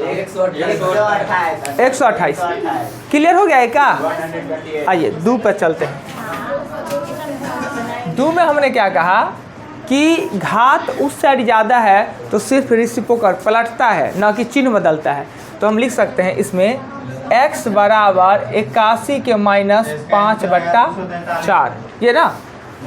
128। Clear हो गया है क्या? आइए दो पर चलते हैं। दो में हमने क्या कहा कि घात उस साइड ज़्यादा है तो सिर्फ रेसिप्रोकल पलटता है, ना कि चिन्ह बदलता है। तो हम लिख सकते हैं इसमें x बराबर 81 के -5/4, ये ना।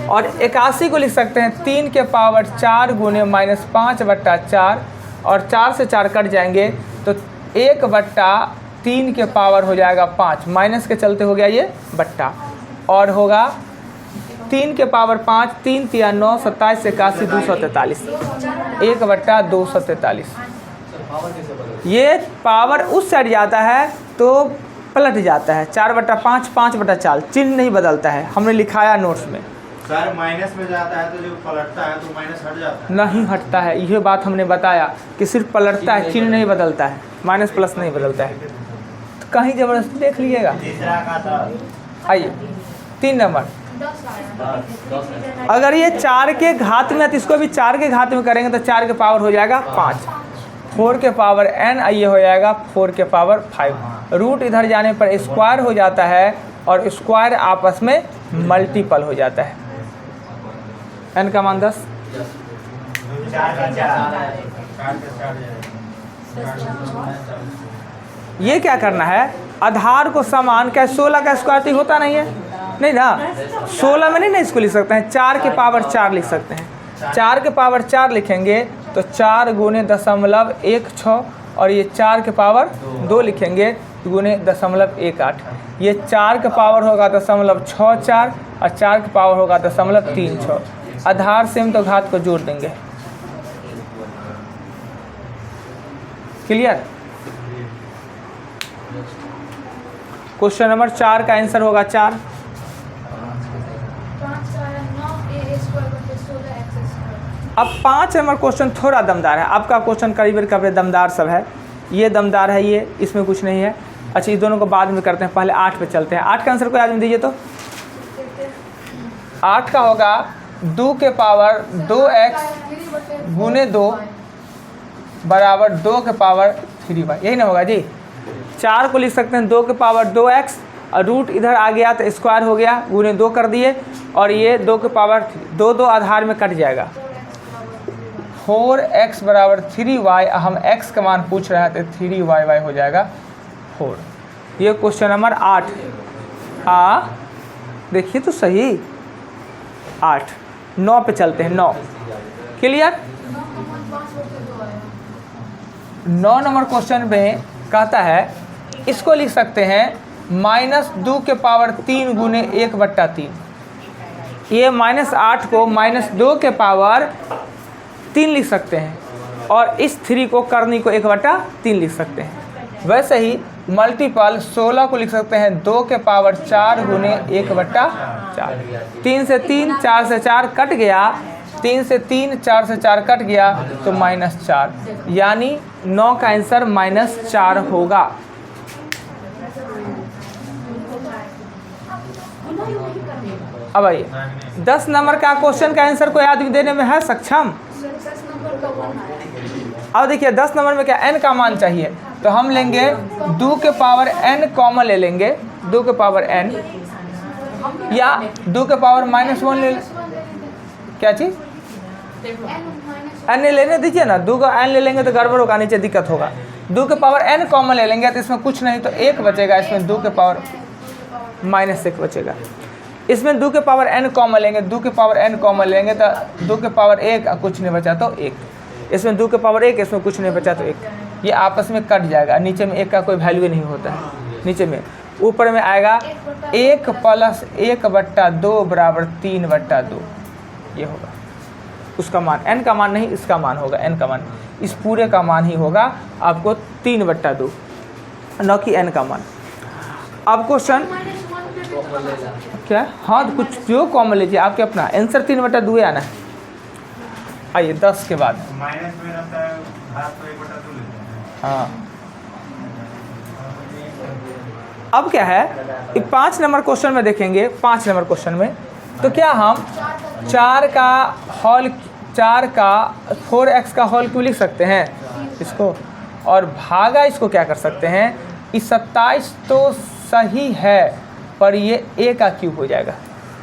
और 81 को लिख सकते हैं 3 के पावर 4 गुने -5/4, और 4 से 4 कट जाएंगे तो 1/3 के पावर हो जाएगा 5, माइनस के चलते हो गया ये बट्टा, और होगा 3 के पावर 5, 3 × 9 27 81 243, 1/243। ये पावर उस साइड जाता है तो पलट जाता है, 4/5 5/4, चिन्ह नहीं बदलता है। हमने लिखाया नोट्स में। सर माइनस में जाता है तो जो पलटता है तो माइनस हट जाता है? नहीं हटता है, यह बात हमने बताया कि सिर्फ पलटता है, चिन्ह नहीं बदलता है, माइनस प्लस नहीं बदलता है। तो कहीं जबरदस्ती देख लीजिएगा। तीसरा का था, आइए 3 नंबर, अगर ये 4 के घात में है तो इसको भी 4 के घात में करेंगे तो 4 के पावर हो जाएगा 5, 4 के पावर n, ये हो जाएगा 4 के पावर 5। रूट इधर जाने पर स्क्वायर हो जाता है और स्क्वायर आपस में मल्टीपल हो जाता है। n का मान 10, 4 ये क्या करना है, आधार को समान, क्या 16 का स्क्वायर तो होता नहीं है, नहीं ना। 16 में नहीं ना इसको लिख सकते हैं, 4 के पावर 4 लिख सकते हैं। 4 के पावर 4 लिखेंगे तो 4 गुने 0.16, और ये 4 के पावर 2 लिखेंगे गुने 0.18। ये 4 के पावर होगा 0.64 और 4 के पावर होगा 0.36। आधार सेम तो घात को जोड़ देंगे। क्लियर? क्वेश्चन नंबर 4 का आंसर होगा 4। अब 5 नंबर क्वेश्चन थोड़ा दमदार है। आपका क्वेश्चन करीब दमदार सब है, ये दमदार है, ये इसमें कुछ नहीं है। अच्छा, ये दोनों को बाद में करते हैं, पहले 8 पे चलते हैं। 8 का आंसर को याद में दीजिए। तो 8 का होगा 2 के पावर 2x गुने 2 बराबर 2 के पावर 3y, यही ना होगा जी। 4 को लिख सकते हैं 2 के पावर 2x, और रूट इधर आ गया तो स्क्वायर हो गया, गुने 2 कर दिए, और ये 2 के पावर 2 आधार में कट जाएगा। 4x बराबर 3y, हम x का मान पूछ रहे हैं तो 3y हो जाएगा 4। ये क्वेश्चन नंबर 8 देखिए तो सही। 8, 9 पे चलते हैं। 9 क्लियर? 9 नंबर क्वेश्चन में कहता है, इसको लिख सकते हैं -2 के पावर 3 गुने 1/3। ये -8 को -2 के पावर 3 लिख सकते हैं, और इस 3 को करनी को 1/3 लिख सकते हैं। वैसे ही मल्टीपल 16 को लिख सकते हैं 2 के पावर 4 गुने 1/4। 3 से 3, 4 से 4 कट गया, 3 से 3, 4 से 4 कट गया तो -4, यानी 9 का आंसर -4 होगा। अब आइए 10 नंबर का क्वेश्चन का आंसर को याद देने में है सक्षम? अब देखिए 10 नंबर में क्या n का मान चाहिए, तो हम लेंगे 2 के पावर n कॉमन ले लेंगे, 2 के पावर n, या 2 के पावर -1 ले, क्या चीज़ n लेने दीजिए ना। 2 का n ले लेंगे तो गड़बड़ होगा, नीचे दिक्कत होगा। 2 के पावर n कॉमन ले लेंगे तो इसमें कुछ नहीं तो 1 बचेगा, इसमें 2 के पावर -1 बचेगा। इसमें 2 के पावर n कॉमन लेंगे, 2 के पावर n कॉमन लेंगे तो 2 के पावर 1, कुछ नहीं बचा तो 1। इसमें 2 के पावर 1, इसमें कुछ नहीं बचा तो 1। ये आपस में कट जाएगा, नीचे में 1 का कोई वैल्यू नहीं होता है नीचे में। ऊपर में आएगा 1 + 1/2 बराबर 3/2, ये होगा उसका मान। n का मान नहीं, इसका मान होगा, n का मान, इस पूरे का मान ही होगा आपको 3/2, न कि n का मान। अब क्वेश्चन क्या, हाँ तो कुछ जो कॉमन लीजिए, आपके अपना आंसर 3/2 आना है। आइए 10 के बाद माइनस में रहता है घात तो 1/2 लेते हैं। हाँ, अब क्या है 5 नंबर क्वेश्चन में देखेंगे। 5 नंबर क्वेश्चन में तो क्या हम 4 का होल 4 का 4x का होल क्यूब लिख सकते हैं इसको, और भागा इसको क्या कर सकते हैं, इस 27 तो सही है पर ये a का क्यूब हो जाएगा।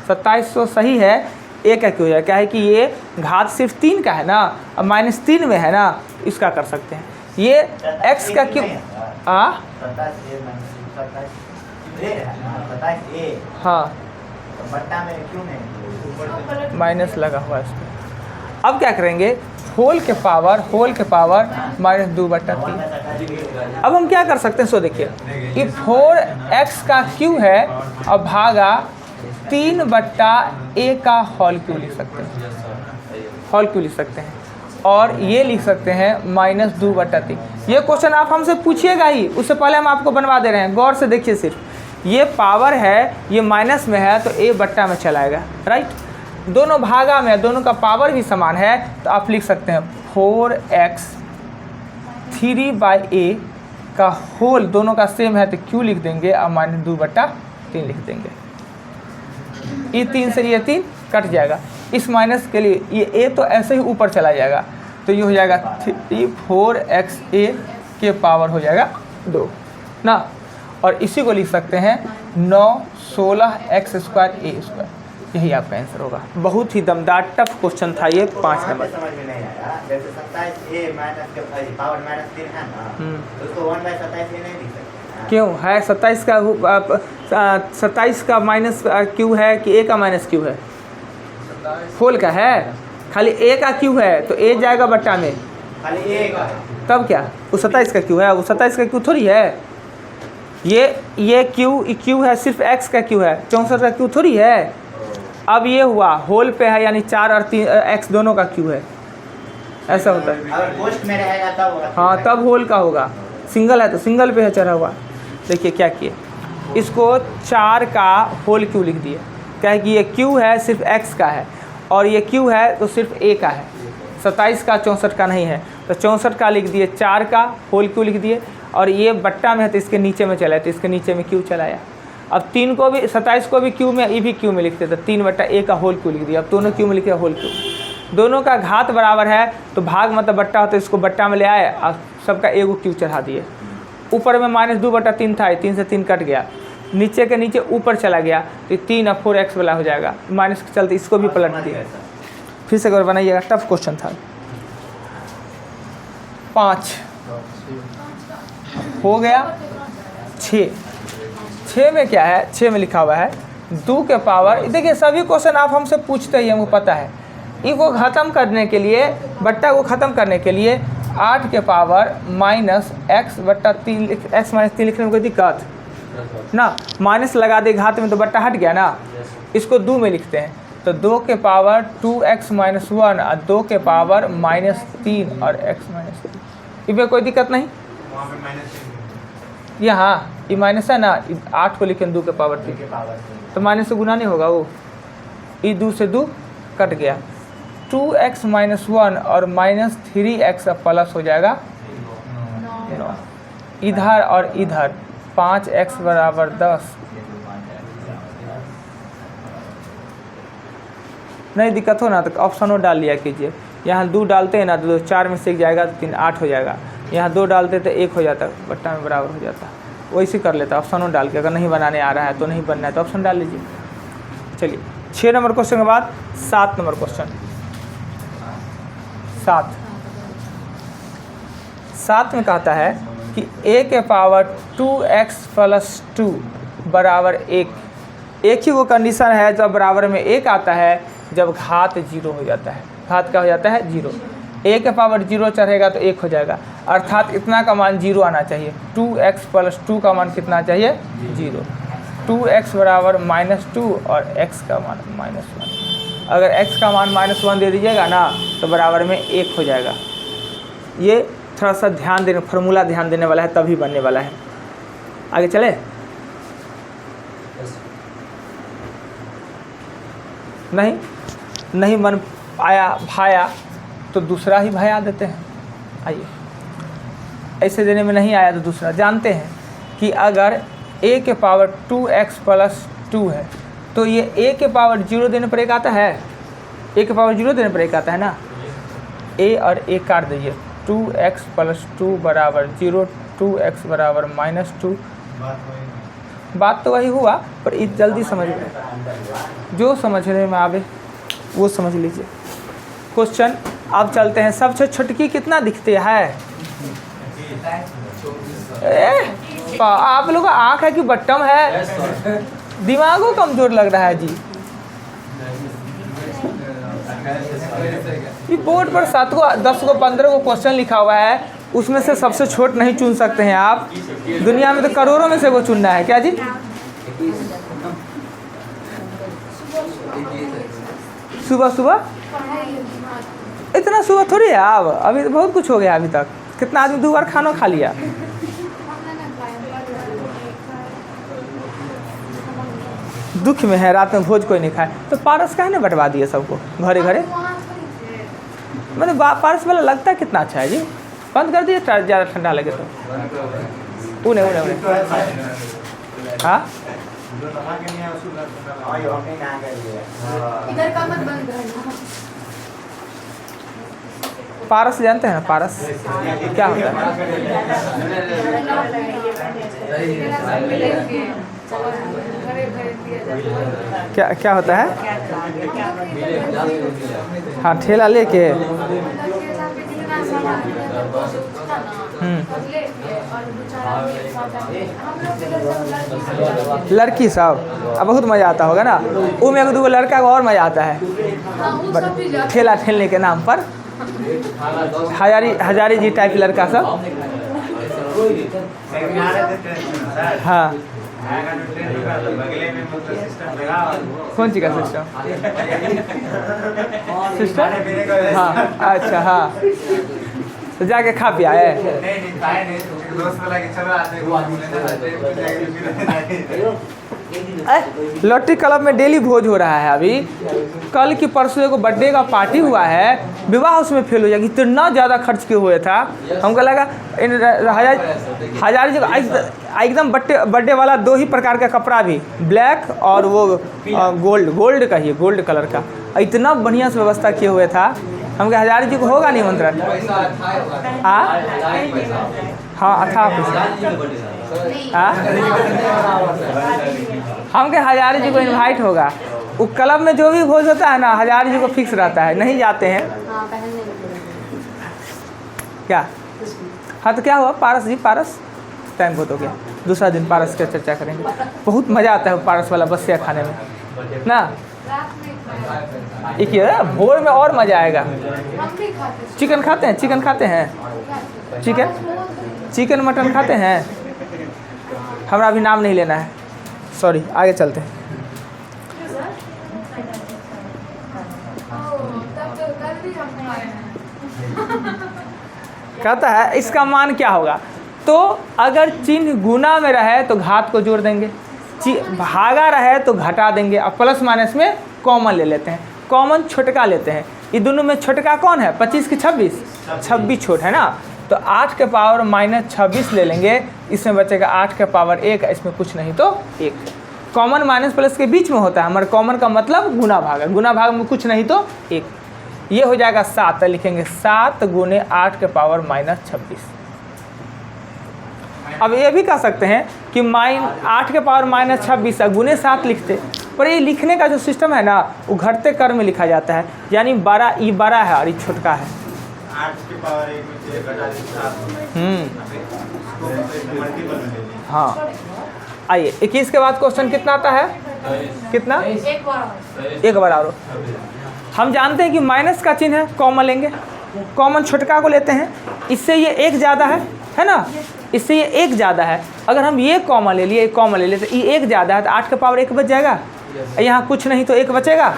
27 तो सही है, a का क्यूब हो जाएगा। क्या है कि ये घात सिर्फ 3 का है ना, अब -3 में है ना, इसका कर सकते हैं। ये x का क्यूब हाँ माइनस लगा हुआ है इसमें। अब क्या करेंगे, होल के पावर -2/3। अब हम क्या कर सकते हैं, सो देखिए कि 4x का क्यूब है और भागा 3/a का होल क्यूब लिख सकते हैं, और ये लिख सकते हैं -2/3। ये क्वेश्चन आप हमसे पूछिएगा ही, उससे पहले हम आपको बनवा दे रहे हैं। गौर से देखिए, सिर्फ ये पावर है, ये माइनस में है तो a बट्टा में चलाएगा, राइट। दोनों भागा में, दोनों का पावर भी समान है तो आप लिख सकते हैं 4x 3/a का होल, दोनों का सेम है तो q लिख देंगे और -2/3 लिख देंगे। ये 3 से ये 3 कट जाएगा, इस माइनस के लिए ये a तो ऐसे ही ऊपर चला जाएगा, तो ये हो जाएगा 4xa के पावर हो जाएगा 2 ना, और इसी को लिख सकते हैं 9 16x² a²। यही आपका आंसर होगा। बहुत ही दमदार टफ क्वेश्चन था ये, 5 नंबर। समझ में नहीं आया, जैसे 27a माइनस के पावर -3 है ना, तो उसको 1/27 नहीं लिख सकते। क्यों है 27 का माइनस क्यू है कि a का माइनस क्यू है, होल का है, खाली a का क्यू है तो a जाएगा बट्टा में, खाली a का है। तब क्या वो 27 का क्यू है, वो 27 का क्यू थोड़ी है। ये क्यू है, सिर्फ x का क्यू है, 64 का क्यू थोड़ी है। अब ये हुआ होल पे है, यानी 4 और 3 x दोनों का क्यू है, ऐसा होता है। अगर पोस्ट में रहेगा तब होगा, हाँ तब होल का होगा, सिंगल है तो सिंगल पे है चढ़ा हुआ। देखिए क्या किए, इसको 4 का होल क्यू लिख दिए। क्या है कि ये क्यू है सिर्फ x का है, और ये क्यू है तो सिर्फ a का है, 27 का 64 का नहीं है, तो 64 का लिख दिए, 4 का होल क्यू लिख दिए, और ये बट्टा में है तो इसके नीचे में चला है, तो इसके नीचे में क्यू चलाया। अब 3 को भी 27 को भी क्यू में, ये भी क्यू में लिखते, तो 3/a का होल क्यू लिख दिया। अब दोनों क्यू में लिखे होल क्यू, दोनों का घात बराबर है तो भाग मतलब बट्टा होता है, इसको बट्टा में ले आए और सबका एगो क्यू चढ़ा दिए। ऊपर में -2/3 था, 3 से 3 कट गया, नीचे के नीचे ऊपर चला गया तो 3 और 4x वाला हो जाएगा, माइनस के चलते इसको भी पलट दिया। फिर से अगर बनाइएगा, टफ क्वेश्चन था। 5 हो गया, 6 में क्या है, 6 में लिखा हुआ है 2 के पावर। देखिए सभी क्वेश्चन आप हमसे पूछते ही, हमको पता है। इसको ख़त्म करने के लिए, बट्टा को ख़त्म करने के लिए 8 के पावर -x/3 x-3 लिखने में कोई दिक्कत ना, माइनस लगा दे घात में तो बट्टा हट गया ना। इसको 2 में लिखते हैं तो 2 के पावर 2x - 1 और 2 के पावर -3 और x-3, इसमें कोई दिक्कत नहीं। वहाँ पे -3 यहाँ ये माइनस है ना, 8 को लिखें 2 के पावर 3 तो माइनस से गुना नहीं होगा, वो ये 2 से 2 कट गया, 2x - 1 और -3x प्लस हो जाएगा 9। इधर और इधर 5x = 10, नहीं दिक्कत हो ना तो ऑप्शनों डाल लिया कीजिए। यहाँ 2 डालते हैं ना तो 4 में से 1 जाएगा तो 3 8 हो जाएगा, यहाँ 2 डालते तो 1 हो जाता, बट्टा में बराबर हो जाता। वैसे कर लेता ऑप्शनों डाल के, अगर नहीं बनाने आ रहा है तो नहीं बनना है तो ऑप्शन डाल लीजिए। चलिए 6 नंबर क्वेश्चन के बाद 7 नंबर क्वेश्चन। 7 में कहता है कि a के पावर 2x + 2 = 1। एक ही वो कंडीशन है जब बराबर में 1 आता है, जब घात 0 हो जाता है। घात क्या हो जाता है 0, a के पावर 0 चढ़ेगा तो 1 हो जाएगा, अर्थात इतना का मान 0 आना चाहिए। 2x + 2 का मान कितना चाहिए 0। 2x = -2 और x का मान -1। अगर x का मान -1 दे दीजिएगा ना तो बराबर में 1 हो जाएगा। ये थोड़ा सा ध्यान देने, फार्मूला ध्यान देने वाला है तभी बनने वाला है। आगे चले, नहीं बन आया भाया तो दूसरा ही भाया देते हैं। आइए, ऐसे देने में नहीं आया तो दूसरा। जानते हैं कि अगर a के पावर 2x + 2 है तो ये a के पावर 0 देने पर 1 आता है, a के पावर 0 देने पर 1 आता है ना। ए और ए काट दीजिए, 2x + 2 = 0, 2x = -2। बात तो वही हुआ, पर ये जल्दी समझ में, जो समझने में आवे वो समझ लीजिए। क्वेश्चन अब चलते हैं। सबसे छुटकी कितना दिखती है? आप लोग का आँख है कि बट्टम है? दिमागो कमजोर लग रहा है जी। ये बोर्ड पर 7 को 10 को 15 को क्वेश्चन लिखा हुआ है, उसमें से सबसे छोट नहीं चुन सकते हैं आप। दुनिया में तो करोड़ों में से वो चुनना है क्या जी? सुबह सुबह इतना सुबह थोड़ी है आप, अभी तो बहुत कुछ हो गया अभी तक। कितना आदमी 2 बार खाना खा लिया। दुख में है, रात में भोज कोई नहीं खाए, तो पारस का है ना बंटवा दिए सबको घरे घरे। मैंने पारस वाला लगता है कितना अच्छा है जी, बंद कर दिए ज़्यादा ठंडा लगे तो। उन्हें हाँ पारस जानते हैं ना? पारस क्या होता है? क्या क्या होता है? हाँ, ठेला लेके लड़की सब अब बहुत मज़ा आता होगा ना, वो में 2 लड़का को और मज़ा आता है ठेला ठेलने के नाम पर। हजारी जी टाइप लड़का सब। हाँ, कौन सी का सिस्टम? सिस्टम हाँ, अच्छा हाँ, तो जाके खा पिया है। लॉटरी क्लब में डेली भोज हो रहा है अभी। कल की परसों को बर्थडे का पार्टी हुआ है, विवाह उसमें फेल हो जाएगी, इतना ज़्यादा खर्च क्यों हुआ था। हमको लगा हजार एकदम बर्थडे वाला 2 ही प्रकार का कपड़ा भी, ब्लैक और वो गोल्ड का ही, गोल्ड कलर का, इतना बढ़िया से व्यवस्था किए हुए था। हमको 1000 जी को होगा निमंत्रण। हाँ था हमके 1000 जी को इनवाइट होगा। वो क्लब में जो भी भोज होता है ना, 1000 जी को फिक्स रहता है, नहीं जाते हैं क्या? हाँ तो क्या हुआ पारस जी? पारस टाइम बहुत हो गया, दूसरा दिन पारस की चर्चा करेंगे। बहुत मज़ा आता है पारस वाला बसिया खाने में ना। एक भोर में और मज़ा आएगा। चिकन खाते हैं? चिकन खाते हैं? चिकन मटन खाते हैं? हमारा अभी नाम नहीं लेना है, सॉरी, आगे चलते हैं। कहता है इसका मान क्या होगा? तो अगर चिन्ह गुना में रहे तो घात को जोड़ देंगे, भागा रहे तो घटा देंगे, और प्लस माइनस में कॉमन ले लेते हैं। कॉमन छोटका लेते हैं। ये दोनों में छोटका कौन है? 25 की 26, 26 छोट है ना। तो 8 के पावर -26 ले लेंगे, इसमें बचेगा 8 के पावर 1, इसमें कुछ नहीं तो 1। कॉमन माइनस प्लस के बीच में होता है, हमारे कॉमन का मतलब गुना भाग है, गुना भाग में कुछ नहीं तो 1। ये हो जाएगा 7, लिखेंगे 7 गुने 8 के पावर -26। अब ये भी कह सकते हैं कि 8 के पावर -26 गुने 7 लिखते, पर ये लिखने का जो सिस्टम है ना, वो घटते क्रम में लिखा जाता है, यानी ये बड़ा है और ये छोटका है। 8 के पावर 1 हाँ, आइए 21 के बाद क्वेश्चन कितना आता है? कितना? एक बार और। हम जानते हैं कि माइनस का चिन्ह है, कॉमन लेंगे, कॉमन छोटका को लेते हैं। इससे ये 1 ज़्यादा है ना, इससे ये 1 ज़्यादा है। अगर हम ये कॉमन ले लिए, कॉमन ले लेते, ये 1 ज़्यादा है तो 8 के पावर 1 बच जाएगा, यहाँ कुछ नहीं तो 1 बचेगा,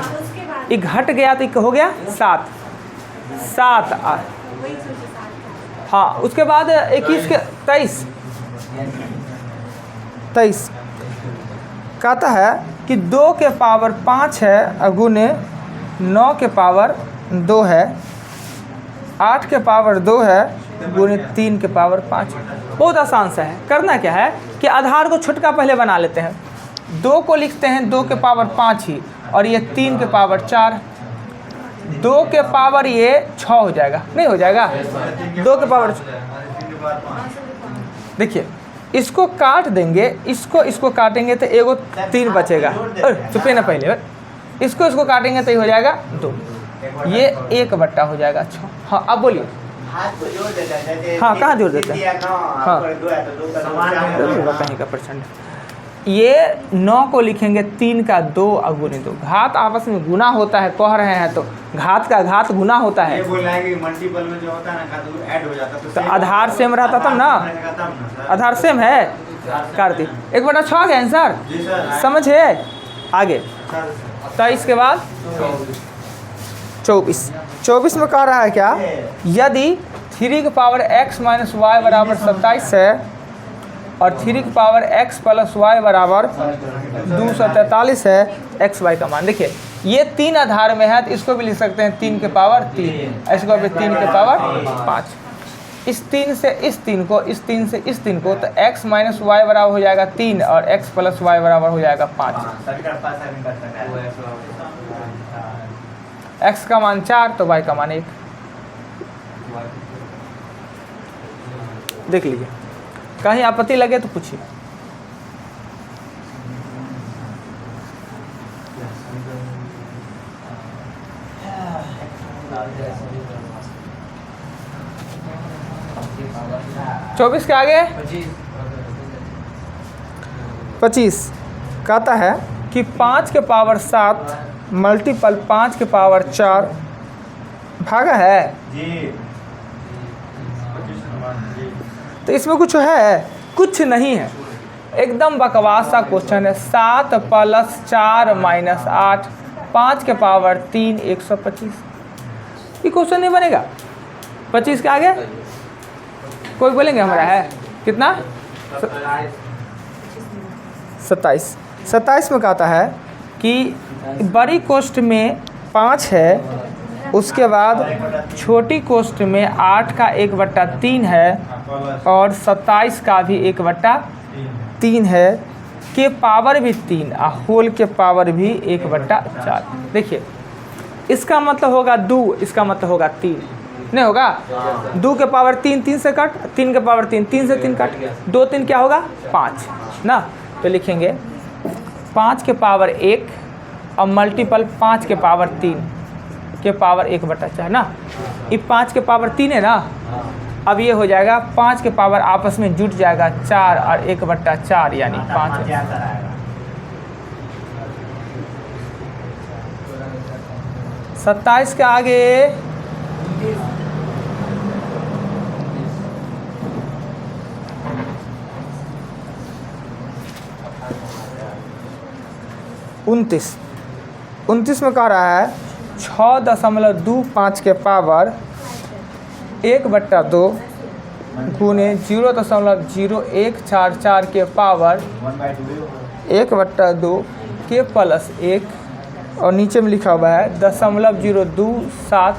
ये घट गया तो हो गया 7। 7 हाँ, उसके बाद 21 के 23 कहता है कि 2 के पावर 5 है गुने 9 के पावर 2 है, 8 के पावर 2 है गुने 3 के पावर 5। बहुत आसान सा है। करना क्या है कि आधार को छोटका पहले बना लेते हैं, 2 को लिखते हैं 2 के पावर 5 ही, और ये 3 के पावर 4। 2 के पावर ये 6 हो जाएगा, नहीं हो जाएगा? 2 के पावर, देखिए इसको काट देंगे, इसको काटेंगे तो एगो 3 बचेगा। चुपे ना पहले, इसको काटेंगे तो ये हो जाएगा 2, ये 1/, हो जाएगा 6। हाँ अब बोलिए। हाथ को जोड़ देता है जैसे हाँ, कहाँ जोड़ देता है? 3 या 9 हाँ। और 2 है तो 2 का 2 कहीं का परसेंट, ये 9 को लिखेंगे 3 का 2 और गुने 2। घात आपस में गुना होता है, कह रहे हैं तो घात का घात गुना होता है। ये बोल रहा है कि मल्टीपल में जो होता है ना का ऐड हो जाता तो आधार सेम रहता तब ना, आधार सेम है कार्तिक। 1/6 का आंसर जी सर। समझ है? आगे 23 के बाद 24 में कह रहा है क्या, यदि 3 की पावर x माइनस वाई बराबर 27 है और 3 की पावर x प्लस वाई बराबर 243 है, x y का मान। देखिए ये 3 आधार में है तो इसको भी लिख सकते हैं 3 के पावर 3, इसको भी 3 के पावर 5। इस 3 से इस 3 को, इस 3 से इस 3 को, तो x माइनस वाई बराबर हो जाएगा 3 और x प्लस वाई बराबर हो जाएगा 5। x का मान 4 तो y का मान 1। देख लीजिए, कहीं आपत्ति लगे तो पूछिए। चौबीस के आगे 25 कहता है कि 5 के पावर 7 मल्टीपल 5 के पावर 4 भागा है। जी। तो इसमें कुछ है? कुछ नहीं है, एकदम बकवास सा क्वेश्चन है। 7 प्लस 4 माइनस 8 5 के पावर 3 125, ये क्वेश्चन नहीं बनेगा। 25 के आगे कोई बोलेंगे हमारा है कितना? 27 में कहता है कि बड़ी कोष्ठ में 5 है, उसके बाद छोटी कोष्ठ में 8 का 1/3 है और 27 का भी 1/3 है, के पावर भी 3 और होल के पावर भी 1/4। देखिए इसका मतलब होगा 2, इसका मतलब होगा 3, नहीं होगा? 2 के पावर 3 3 से कट, 3 के पावर 3 3 से 3 कट, 2 3 क्या होगा? 5 ना। तो लिखेंगे 5 के पावर 1 और मल्टीपल 5 के पावर 3 के पावर 1/4 ना। ये 5 के पावर 3 है ना, अब ये हो जाएगा 5 के पावर आपस में जुट जाएगा 4 और 1/4 यानी 5। 27 के आगे 29 में कह रहा है 6.25 के पावर 1/2 गुने 0.0144 के पावर 1/2 के प्लस 1 और नीचे में लिखा हुआ है 0.027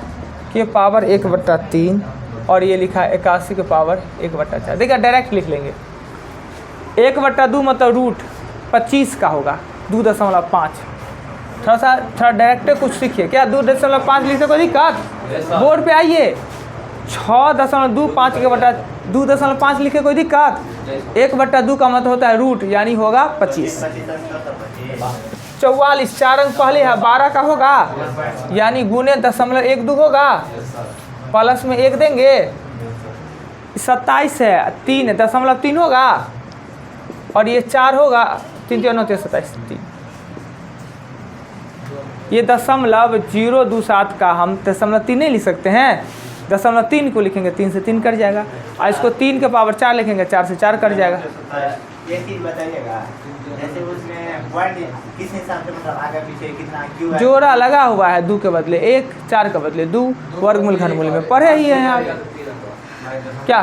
के पावर 1/3 और ये लिखा है 81 के पावर 1/4। देखिए डायरेक्ट लिख लेंगे। 1/2 मतलब रूट 25 का होगा 2.5। थोड़ा डायरेक्ट कुछ सीखिए। क्या 2.5 लिखते कोई दिक्कत? बोर्ड पे आइए। 6.25 के बटा 2.5 लिखे कोई दिक्कत? 1/2 का मतलब होता है रूट यानी होगा 25। 44 4 अंक पहले है 12 का होगा यानी गुने 0.12 होगा, प्लस में 1 देंगे। 27 है 3.3 होगा और ये 4 होगा 3 3 9 27 3। ये 0.027 का हम 0.3 नहीं लिख सकते हैं, 0.3 को लिखेंगे 3 से 3 कट जाएगा और इसको 3 के पावर 4 लिखेंगे 4 से 4 कट जाएगा। ये चीज बताइएगा जैसे उसमें पॉइंट किस हिसाब से मतलब आगे पीछे कितना क्यों है? जोड़ा लगा हुआ है 2 के बदले 1, 4 के बदले 2, वर्गमूल घनमूल में पढ़े ही हैं आप। क्या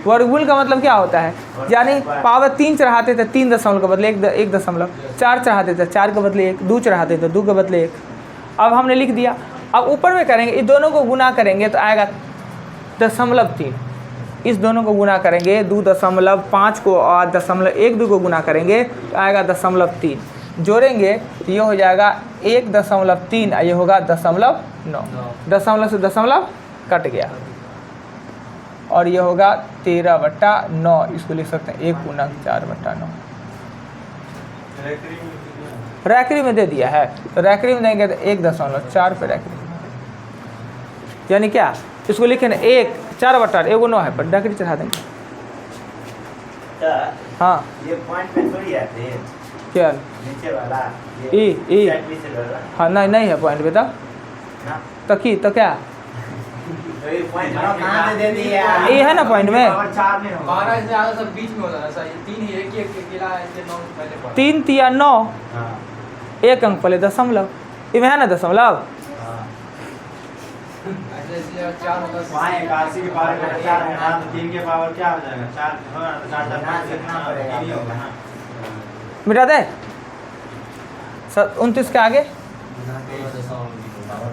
वर्गमूल का मतलब क्या होता है? यानी पावर 3 चढ़ाते थे 3 दशमलव के बदले 1 दशमलव, 4 चढ़ाते थे 4 के बदले 1, 2 चढ़ाते थे 2 के बदले 1। अब हमने लिख दिया। अब ऊपर में करेंगे, इन दोनों को गुना करेंगे तो आएगा 0.3। इस दोनों को गुना करेंगे 2.5 को और 0.12 को गुना करेंगे तो आएगा 0.3। जोड़ेंगे तो ये हो जाएगा 1.3 ये होगा 0.9, दशमलव से दशमलव कट गया और ये होगा 13/9, इसको लिख सकते हैं 1×4/9। रैकरी में दे दिया है तो रैकरी में देंगे तो 1.4 पे रैकरी, यानी क्या इसको लिखे ना 1/4 है पर रैकरी चढ़ा देंगे। हाँ ये पॉइंट में थोड़ी आते हैं, क्या नीचे वाला ई हाँ नहीं है पॉइंट बेटा ना तो क्या तो ये पॉइंट कहाँ से दे दिया? ए है ना पॉइंट में 4 नहीं होगा, 12 से ज़्यादा सब बीच में होता है। सर ये 3 ही एक ही अकेला है, इसलिए 9 पहले पढ़ा। 3 तिया 9, हाँ 1 अंक पहले दशमलव, इमें है ना दशमलव, हाँ ऐसे इसलिए 4 होता है। वहाँ 81 के पावर में 4 है ना, तो 3 के पावर क्या हो जाएगा? 4 होगा ना, तो 4 यहाँ से कितना पड़ेगा? 3 ही होगा ना। मिटा दे 29 के आगे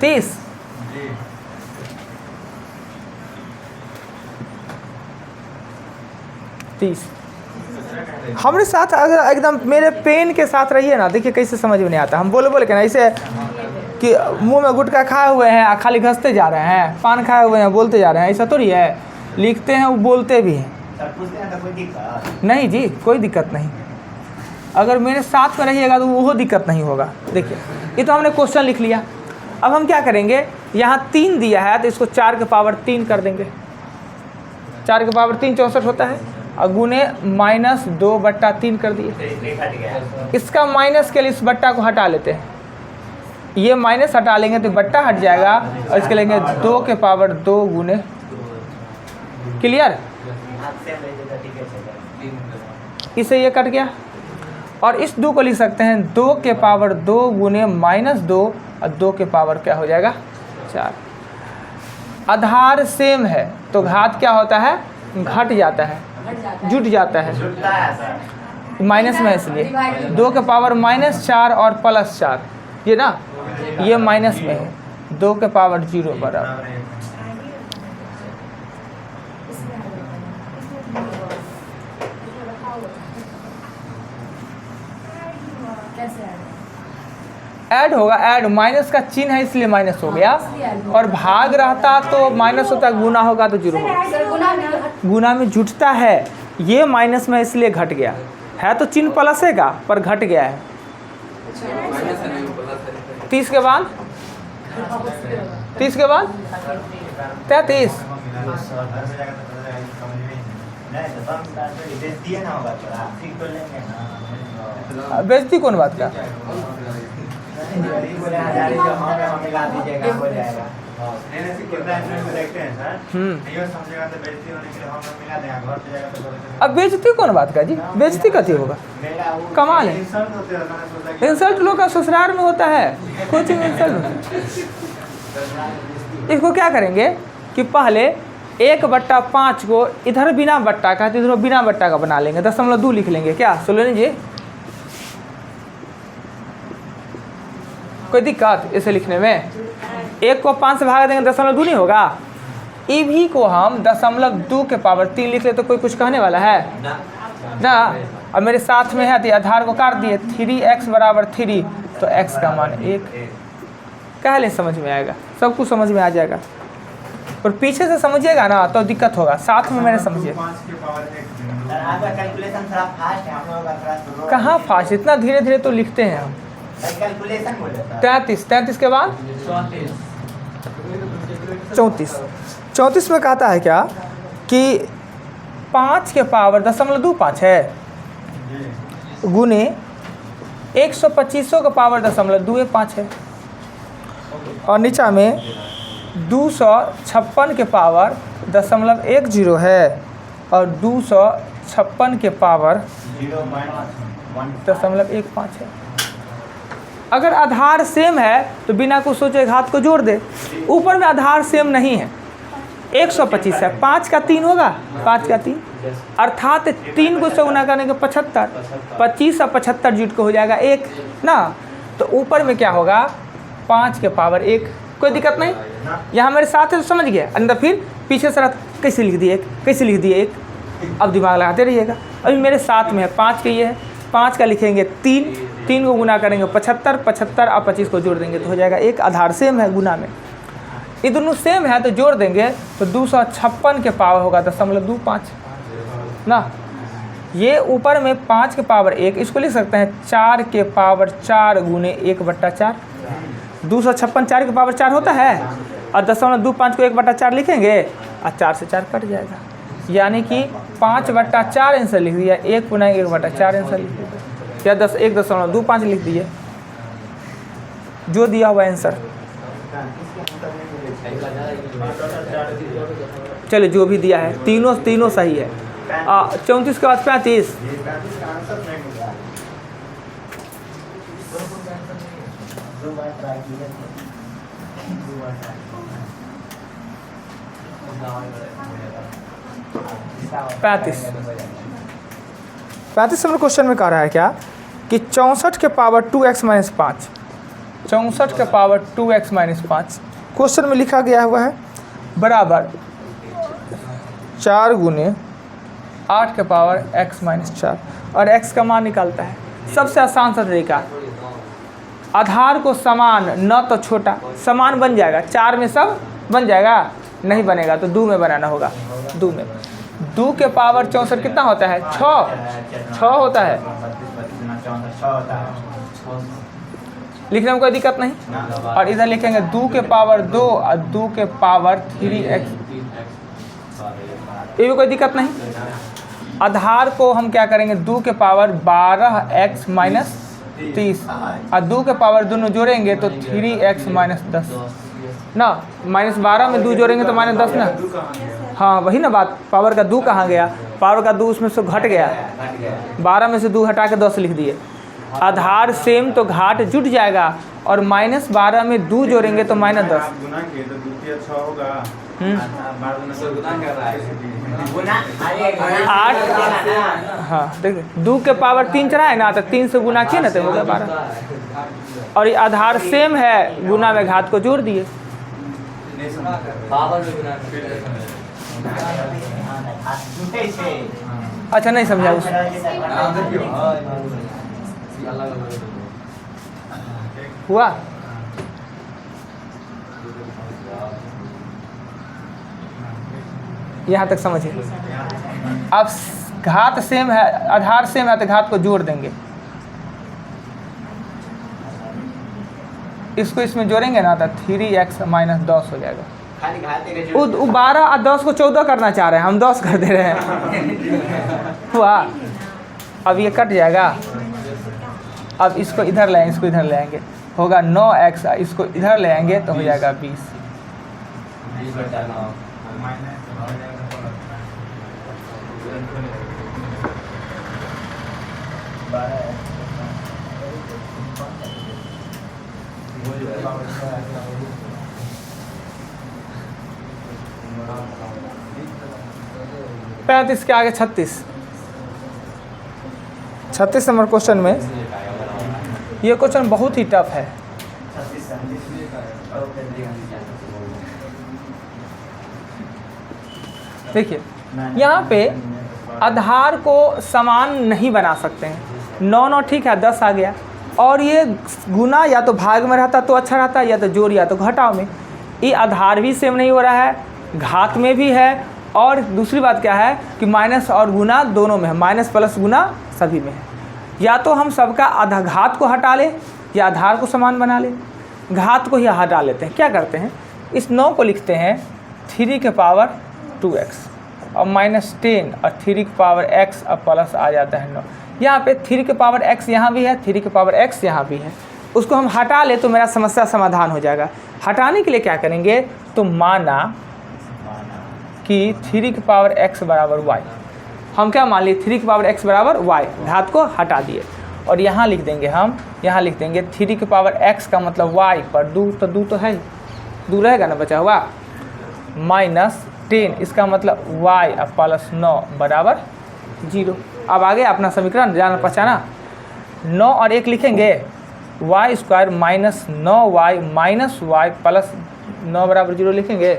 30, जी 30 हमारे साथ अगर एकदम मेरे पेन के साथ रहिए ना, देखिए कैसे समझ में नहीं आता। हम बोले के ना ऐसे कि मुंह में गुटखा खाए हुए हैं खाली घसते जा रहे हैं, पान खाए हुए हैं बोलते जा रहे हैं, ऐसा थोड़ी है। लिखते हैं वो बोलते भी हैं। सर पूछते हैं तो कोई दिक्कत? नहीं जी कोई दिक्कत नहीं, अगर मेरे साथ में रहिएगा तो वो दिक्कत नहीं होगा। देखिए ये तो हमने क्वेश्चन लिख लिया, अब हम क्या करेंगे, यहाँ 3 दिया है तो इसको 4 के पावर 3 कर देंगे। 4 के पावर 3 64 होता है और गुने -2/3 कर दिए। इसलिए घट गया। इसका माइनस के लिए इस बट्टा को हटा लेते हैं, ये माइनस हटा लेंगे तो बट्टा हट जाएगा और इसके लेंगे 2 के पावर 2 गुने। क्लियर? हाथ से ले लेते ठीक है चलेगा। इसे ये कट गया और इस 2 को लिख सकते हैं 2 के पावर 2 गुने -2 और 2 के पावर क्या हो जाएगा 4। आधार सेम है तो घात क्या होता है, घट जाता है, जुट जाता है, जुटता है सर। माइनस में, इसलिए 2 के पावर -4 और +4 ये ना ये माइनस में है, 2 के पावर 0 बराबर। ऐड होगा, ऐड माइनस का चिन्ह है इसलिए माइनस हो गया, और भाग रहता तो माइनस होता, गुना होगा तो 0 होगा। गुना में जुटता है, ये माइनस में इसलिए घट गया है, तो चिन्ह प्लस है का पर घट गया है। 30 के बाद 33 नहीं तो कम स्टार्ट से बेइज्जती है ना होगा, थोड़ा सीख तो लेंगे ना। बेइज्जती कौन बात का, नहीं बोले 1000 जो हम मिला दीजिएगा हो जाएगा। नहीं कितना इंटरेस्ट में देखते हैं सर। नहीं समझेगा तो बेइज्जती होने के लिए हम मिला देंगे, घर पे जाएगा तो अब बेइज्जती कौन बात का जी, बेइज्जती कथी होगा, मेरा वो कमाल है। इंसल्ट होते हैं, मैंने सोचा कि इंसल्ट लोग का ससुराल में होता है, कोई चीज़ में इंसल्ट होता है। इसको क्या करेंगे कि पहले 1/5 को इधर बिना बट्टा का तो इधर बिना बट्टा का बना लेंगे, 0.2 लिख लेंगे। क्या सुलोनी जी, कोई दिक्कत इसे लिखने में? 1 को 5 से भाग देंगे 0.2 नहीं होगा। ई भी को हम 0.2 के पावर 3 लिख ले तो कोई कुछ कहने वाला है ना। अब मेरे साथ में है तो आधार को काट दिए, 3x बराबर 3 तो x का मान 1 कह लें, समझ में आएगा, सब कुछ समझ में आ जाएगा। और पीछे से समझिएगा ना तो दिक्कत होगा, साथ में मैंने समझिए। 5 के पावर 1 सर आपका कैलकुलेशन थोड़ा फास्ट है, हम लोगों का थोड़ा स्लो है। कहाँ फास्ट, इतना धीरे धीरे तो लिखते हैं हम। सर कैलकुलेशन बोले सर। 33 के बाद 34 में कहता है क्या कि 5 के पावर 0.25 है गुने 125 के पावर 0.25 है, और नीचा में 256 के पावर 0.10 है और 256 के पावर 0.15 है। अगर आधार सेम है तो बिना कुछ सोचे घात को जोड़ दे। ऊपर में आधार सेम नहीं है, 125 है, 5 का 3 होगा, 5 का 3 अर्थात 3 को से गुना करने के 75, 25 और 75 जुट को हो जाएगा 1 ना। तो ऊपर में क्या होगा 5 के पावर 1, कोई दिक्कत नहीं। यहाँ मेरे साथ है तो समझ गया, अंदर फिर पीछे से कैसे लिख दिए 1, कैसे लिख दिए 1, अब दिमाग लगाते रहिएगा। अभी मेरे साथ में है 5 के, ये है 5 का लिखेंगे 3 3 को गुना करेंगे 75, 75 और 25 को जोड़ देंगे तो हो जाएगा। एक आधार सेम है गुना में, ये दोनों सेम है तो जोड़ देंगे तो 256 के पावर होगा 0.25 ना। ये ऊपर में 5 के पावर 1, इसको लिख सकते हैं 4 के पावर 4 गुने 1/4। 256 4 के पावर 4 होता है और 0.25 को 1/4 लिखेंगे और 4 से 4 कट जाएगा, यानी कि 5/4 आंसर लिख दिया। 1 गुना 1/4 आंसर लिख दिया, या 1.25 लिख दिए, जो दिया हुआ आंसर। चलिए जो भी दिया है तीनों सही है। 34 के बाद 35, पैंतीस नंबर क्वेश्चन में कह रहा है क्या कि 64 के पावर 2x - 5, 64 के पावर 2x - 5 क्वेश्चन में लिखा गया हुआ है बराबर 4 गुने 8 के पावर x - 4 और x का मान निकालता है। सबसे आसान सा तरीका, आधार को समान न तो छोटा, समान बन जाएगा 4 में सब बन जाएगा, नहीं बनेगा तो 2 में बनाना होगा। 2 में 2 के पावर 64 कितना होता है 6 होता है। लिखने में कोई दिक्कत नहीं। और इधर लिखेंगे 2 के पावर 2 और 2 के पावर 3x, ये भी कोई दिक्कत नहीं। आधार को हम क्या करेंगे 2 के पावर 12x - 30 और 2 के पावर दोनों जोड़ेंगे तो 3x - 10 ना। -12 में 2 जोड़ेंगे तो -10 ना। हाँ वही ना बात, पावर का 2 कहाँ गया, पावर का 2 उसमें से घट गया, 12 में से 2 हटा के 10 लिख दिए। आधार सेम तो घाट जुट जाएगा और -12 में 2 जोड़ेंगे तो -10। हाँ देखिए 2 के पावर 3 चढ़ा है ना, तो 3 से गुना किए ना तो हो गया 12। और ये आधार सेम है, गुना में घात को जोड़ दिए। अच्छा नहीं समझा उस हुआ। यहाँ तक समझिए। अब घात सेम है, आधार सेम है तो घात को जोड़ देंगे। इसको इसमें जोड़ेंगे ना तो 3x - 10 हो जाएगा। वो 12 और 10 को 14 करना चाह रहे हैं, हम 10 कर दे रहे हैं। हुआ। अब ये कट जाएगा। अब इसको इधर ले आएंगे, इसको इधर ले आएंगे, होगा 9x, इसको इधर ले आएंगे तो हो जाएगा 20। पैंतीस के आगे 36 नंबर क्वेश्चन में, ये क्वेश्चन बहुत ही टफ है। देखिए यहाँ पे आधार को समान नहीं बना सकते हैं। 9 ठीक है, 10 आ गया, और ये गुना या तो भाग में रहता तो अच्छा रहता, या तो जोड़ या तो घटाव में। ये आधार भी सेम नहीं हो रहा है, घात में भी है, और दूसरी बात क्या है कि माइनस और गुना दोनों में है, माइनस प्लस गुना सभी में है। या तो हम सबका आधा घात को हटा लें या आधार को समान बना लें। घात को ही हटा लेते हैं। क्या करते हैं, इस 9 को लिखते हैं 3 के पावर 2x और -10 और 3 के पावर x और प्लस आ जाता है 9। यहाँ पे 3 के पावर x यहाँ भी है, 3 के पावर x यहाँ भी है। उसको हम हटा ले तो मेरा समस्या समाधान हो जाएगा। हटाने के लिए क्या करेंगे, तो माना कि 3 के पावर x बराबर y। हम क्या मान लिए, 3 के पावर x बराबर y, घात को हटा दिए। और यहाँ लिख देंगे हम, यहाँ लिख देंगे 3 के पावर x का मतलब y पर 2, तो 2 तो है, 2 रहेगा ना बचा हुआ, -10 इसका मतलब y और प्लस 9 बराबर 0। अब आगे अपना समीकरण जाना पहचाना, 9 और 1 लिखेंगे, y² -9y -y प्लस 9 बराबर 0 लिखेंगे।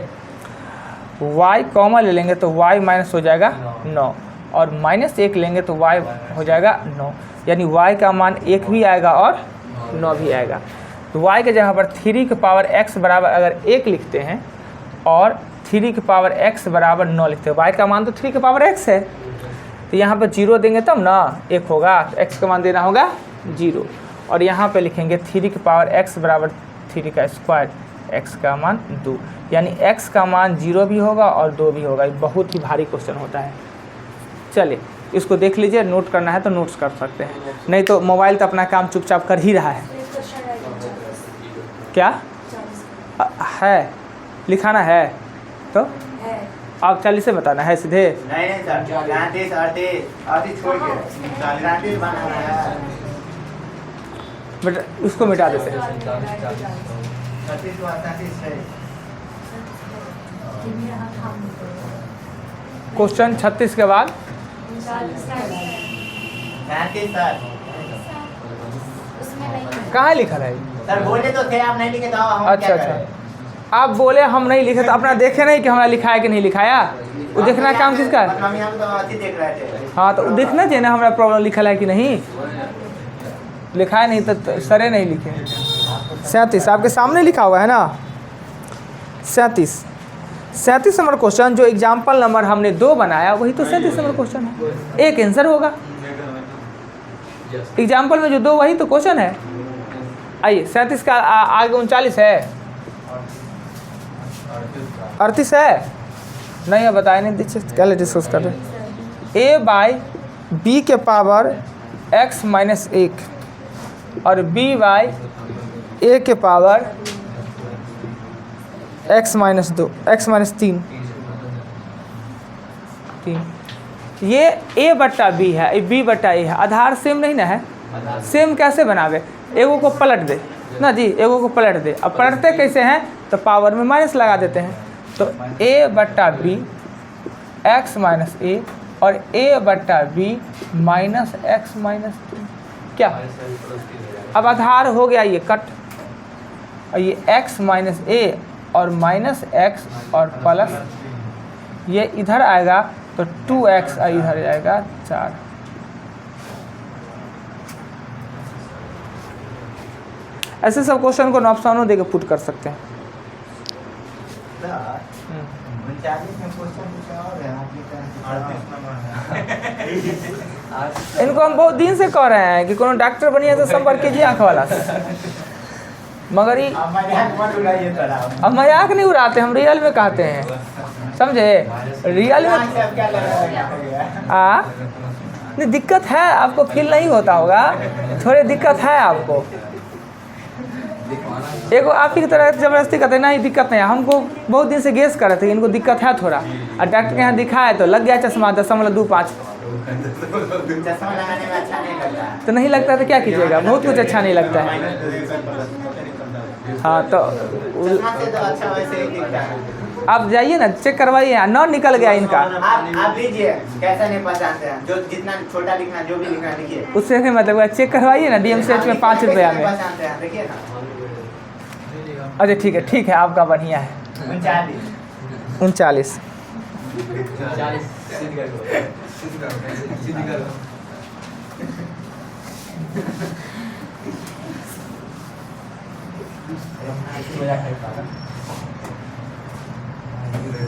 y कॉमन ले लेंगे तो y माइनस हो जाएगा 9, और -1 लेंगे तो y हो जाएगा 9, यानी y का मान 1 भी आएगा और 9 भी आएगा। तो y के जगह पर 3 की पावर x बराबर अगर 1 लिखते हैं और 3 की पावर x बराबर 9 लिखते हैं, y का मान तो 3 की पावर x है, तो यहाँ पर 0 देंगे तब ना 1 होगा, तो x का मान देना होगा 0, और यहाँ पे लिखेंगे 3 की पावर x बराबर 3 का स्क्वायर, x का मान 2, यानी x का मान 0 भी होगा और 2 भी होगा। ये बहुत ही भारी क्वेश्चन होता है। चलिए इसको देख लीजिए, नोट करना है तो नोट्स कर सकते हैं, नहीं तो मोबाइल तो अपना काम चुपचाप कर ही रहा है। क्या है लिखाना है तो आप 40 से बताना है सीधे। नहीं सर, 33 38 छोड़ के 33 बनाना है। बट उसको मिटा देते हैं। 36 को 38 है। क्वेश्चन 36 के बाद 33 सर। कहाँ लिखा है? सर बोले तो थे आप, नहीं लिखे तो हम अच्छा क्या अच्छा, करें? आप बोले हम नहीं लिखे तो अपना देखे नहीं कि हमारा लिखा है कि नहीं लिखाया, वो देखना काम किसका है? हम यहाँ तो अच्छी देख रहे थे। हाँ तो देखना चाहिए ना हमारा प्रॉब्लम लिखा है कि नहीं, लिखा है नहीं तो सरे नहीं लिखे। 37 आपके सामने लिखा हुआ है ना, 37 नंबर क्वेश्चन, जो एग्जाम्पल नंबर हमने 2 बनाया वही तो 37 नंबर क्वेश्चन है, एक आंसर होगा। एग्जाम्पल में जो 2 वही तो क्वेश्चन है। आइए 37 का आगे 39 है, 38 है, नहीं है बताए नहीं दीजिए, क्या डिस्कस कर रहे हैं। a बाई बी के पावर x माइनस 1 और b बाई a के power x minus 2 x minus 3, ये a बट्टा b है, ये b बट्टा a है, आधार सेम नहीं ना है। सेम कैसे बनावे, एगो को पलट दे ना जी, एगो को पलट दे। अब पलटते कैसे हैं, तो पावर में माइनस लगा देते हैं, तो a बट्टा b x माइनस a और a बट्टा b माइनस x माइनस 3, क्या अब आधार हो गया ये कट, और ये x माइनस a और माइनस x और प्लस ये इधर आएगा तो 2x और इधर जाएगा 4। ऐसे सब क्वेश्चन को ऑप्शनों देके पुट कर सकते हैं। 39 में क्वेश्चन कुछ और है, आप लिख रहे हैं। इनको हम बहुत दिन से कह रहे हैं कि कोनो डॉक्टर बनिए तो संपर्क कीजिए आँख वाला से, मगर ये अब मजाक मत उड़ाइए सर आप। अब मजाक नहीं उड़ाते, हम रियल में कहते हैं, समझे? रियल में दिमाग से अब क्या लगा नहीं दिक्कत है, आपको फील नहीं होता होगा, थोड़ी दिक्कत है आपको। एगो आप ही की तरह जबरदस्ती करते नहीं, दिक्कत नहीं है, हमको बहुत दिन से गेस कर रहे थे इनको दिक्कत है थोड़ा, और डॉक्टर के यहाँ दिखाए तो लग गया चश्मा 0.25। चश्मा लगाने में अच्छा नहीं लगता है। तो नहीं लगता तो क्या कीजिएगा, बहुत कुछ अच्छा नहीं लगता है। हाँ तो चश्मा से तो अच्छा वैसे ही दिखता है। आप जाइए ना, चेक करवाइए, न निकल गया इनका। आप लीजिए, कैसा नहीं पहचानते हैं, जो जितना छोटा लिखना जो भी लिखना लिखिए, उससे नहीं मतलब, चेक करवाइए ना DMCH में 5 रुपया में। पहचानते हैं, देखिए ना। अच्छा ठीक है आपका बढ़िया है। 39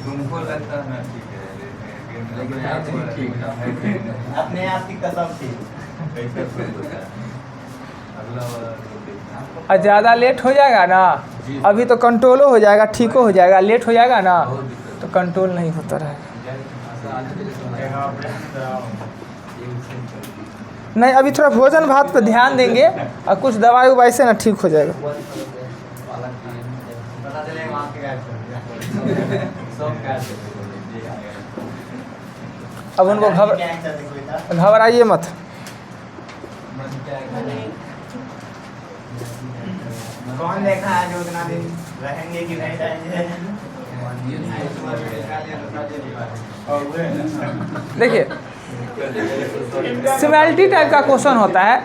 तुमको लगता है ना ठीक है, लेकिन अपने आप की कसम थी। और ज़्यादा लेट हो जाएगा ना, अभी तो कंट्रोलो हो जाएगा, ठीको हो जाएगा, लेट हो जाएगा ना तो कंट्रोल नहीं होता रहेगा। नहीं अभी थोड़ा भोजन भात पे ध्यान देंगे और कुछ दवाई उवाई से ना ठीक हो जाएगा। पता चलेगा वहाँ के अब उनको घबराइए मत। कौन देखा है जो उतना दिन रहेंगे कि नहीं रहेंगे। देखिए सिमिलरिटी टाइप का क्वेश्चन होता है,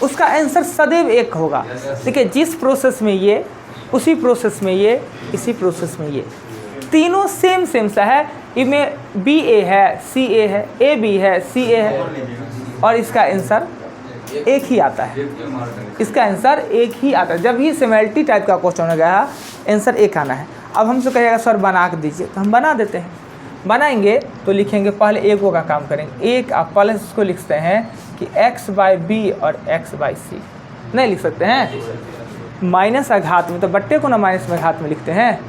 उसका आंसर सदैव एक होगा। देखिए जिस प्रोसेस में ये, उसी प्रोसेस में ये, इसी प्रोसेस में ये, तीनों सेम सा है, इनमें बी ए है, सी ए है, ए बी है, सी ए है, और इसका आंसर एक ही आता है। इसका आंसर एक ही आता है। जब भी सिमिलरिटी टाइप का क्वेश्चन हो गया आंसर एक आना है। अब हमसे कहिएगा सर बना के दीजिए, तो हम बना देते हैं। बनाएंगे तो लिखेंगे, पहले एक का काम करेंगे। एक आप प्लस इसको लिखते हैं कि x बाई बी और x बाई सी, नहीं लिख सकते हैं माइनस अघात में, तो बट्टे को ना माइनस में घात में लिखते हैं,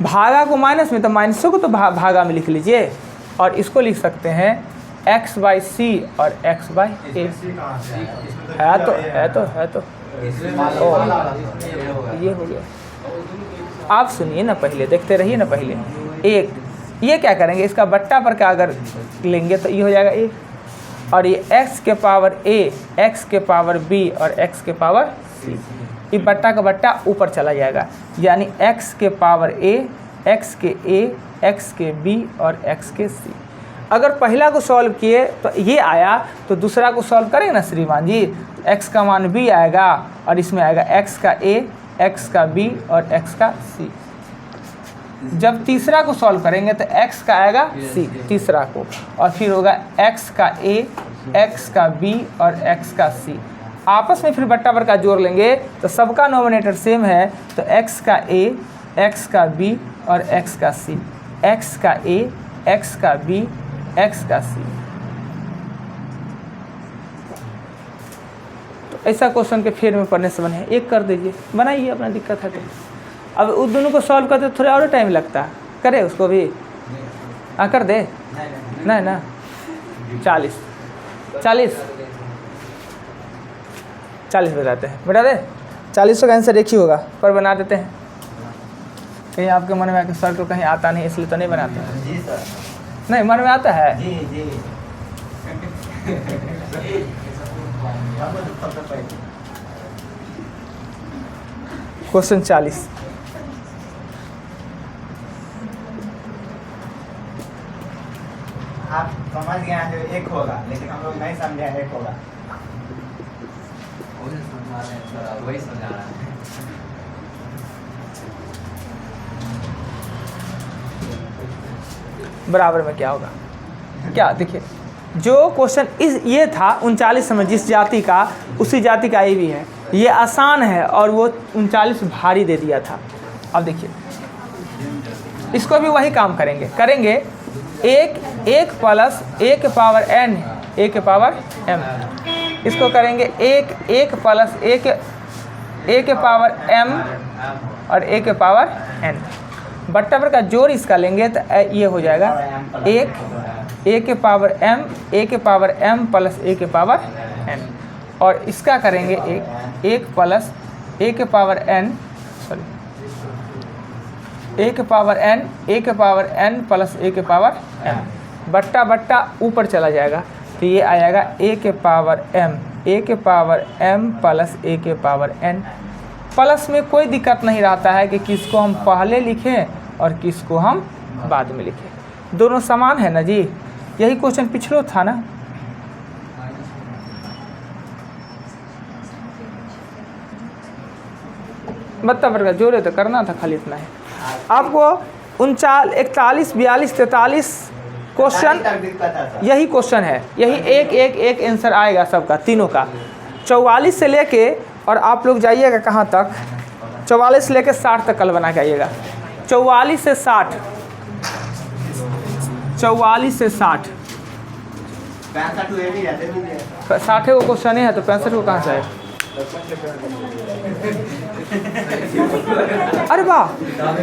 भागा को माइनस में, तो माइनसों को तो भागा में लिख लीजिए। और इसको लिख सकते हैं x बाई सी और x बाई ए। है तो ये हो गया। आप सुनिए ना, पहले देखते रहिए ना। पहले एक, ये क्या करेंगे, इसका बट्टा पर का अगर लेंगे तो ये हो जाएगा ए, और ये x के पावर a, x के पावर b और x के पावर c, ये बट्टा का बट्टा ऊपर चला जाएगा, यानी x के पावर a, x के a, x के b और x के c। अगर पहला को सॉल्व किए तो ये आया, तो दूसरा को सॉल्व करेंगे ना श्रीमान जी, x का मान b आएगा और इसमें आएगा x का a, x का b और x का c। जब तीसरा को सॉल्व करेंगे तो x का आएगा c तीसरा को, और फिर होगा x का a, x का b और x का c। आपस में फिर बट्टा पर का जोड़ लेंगे तो सबका नोमिनेटर सेम है, तो x का a, x का b और x का c, x का a, x का b, x का c। तो ऐसा क्वेश्चन के फेर में पढ़ने से बने एक कर दीजिए, बनाइए, अपना दिक्कत है तो। अब उस दोनों को सॉल्व करते थोड़ा और टाइम लगता है, करे उसको भी कर दे, नहीं ना 40 बताते हैं, बता दे 40 का आंसर एक ही होगा, पर बना देते हैं। कहीं आपके मन में आके सर तो कहीं आता नहीं इसलिए तो नहीं बनाते हैं। जी सर। नहीं मन में आता है। जी क्वेश्चन 40, आप समझ गए हैं जो एक होगा, लेकिन हम लोग नहीं समझे हैं एक होगा। वही समझा रहा है। बराबर में क्या होगा, क्या देखिए, जो क्वेश्चन इस ये था 39 में जिस जाति का, उसी जाति का ये भी है। ये आसान है और वो 39 भारी दे दिया था। अब देखिए इसको भी वही काम करेंगे एक प्लस a के पावर n, a के पावर m। इसको करेंगे एक प्लस a के पावर m और a के पावर n। बट्टा पर का जोड़ इसका लेंगे तो ये हो जाएगा एक a के पावर m प्लस a के पावर n, और इसका करेंगे एक प्लस a के पावर n, सॉरी a के पावर n प्लस a के पावर m। बट्टा ऊपर चला जाएगा तो ये आ जाएगा a के पावर m प्लस a के पावर n। प्लस में कोई दिक्कत नहीं रहता है कि किसको हम पहले लिखें और किसको हम बाद में लिखें, दोनों समान है ना जी। यही क्वेश्चन पिछलो था ना। बत्ता पर का जोड़े तो करना था, खाली इतना है आपको। 41, 42, 43 क्वेश्चन यही क्वेश्चन है, यही एक आंसर आएगा सबका, तीनों का। 44 से लेके और आप लोग जाइएगा कहाँ तक, 44 से लेके 60 तक कल बना के आइएगा। 44 से 60, 64 से 60, 60 को क्वेश्चन है तो 65 को कहाँ से आए। अरे वाह।